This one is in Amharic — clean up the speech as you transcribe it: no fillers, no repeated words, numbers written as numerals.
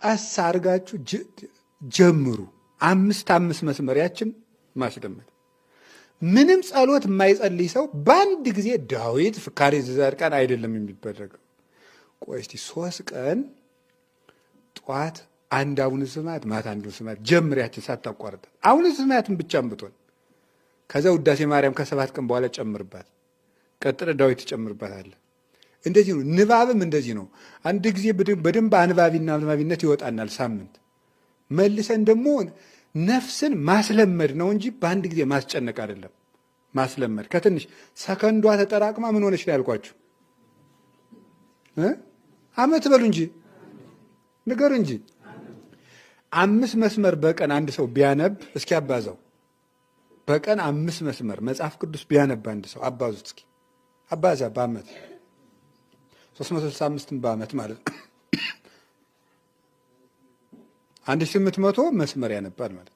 ቀስ አድርጋችሁ ጀምሩ። 5 መስመር ያችን ማስደመጥ። ምንም ጸሎት የማይጸልይ ሰው በአንድ ጊዜ ዳዊት ፍካሬ ዘጻድቃን አይደለም የሚደረገው። ቆይ እስቲ 3 ቀን ጠዋት አንድ አቡነ ዘበሰማያት ማታ አንድ አቡነ ዘበሰማያት ጀምሪያችን ሳታቋርጥ አቡነ ዘበሰማያትን ብቻ አንብቶን ከዛ ውዳሴ ማርያም ከ7 ቀን በኋላ ጨምርባት፣ ቀጥለ ዳዊት ጨምርባታል። እንደዚህ ነው። ንባብም እንደዚህ ነው። አንድ ጊዜ በደንብ አንባቢና አንባቢነት ይወጣናል። ሳምንት መልሰን ደግሞ ነፍስን ማስለመድ ነው እንጂ በአንድ ጊዜ ማስጨነቅ አይደለም። ማስለመድ ከትንሽ ሰከንዷ ተጠራቅማ ምን ሆነች ነው ያልኳችሁ? አመት በሉ እንጂ ንገሩ እንጂ 5 መስመር በቀን አንድ ሰው ቢያነብ እስኪ አባዛው። በቀን 5 መስመር መጽሐፍ ቅዱስ ቢያነብ አንድ ሰው አባዙት እስኪ አባዛ። በአመት 365 በአመት ማለት ነው 1800 መስመር ያነባል ማለት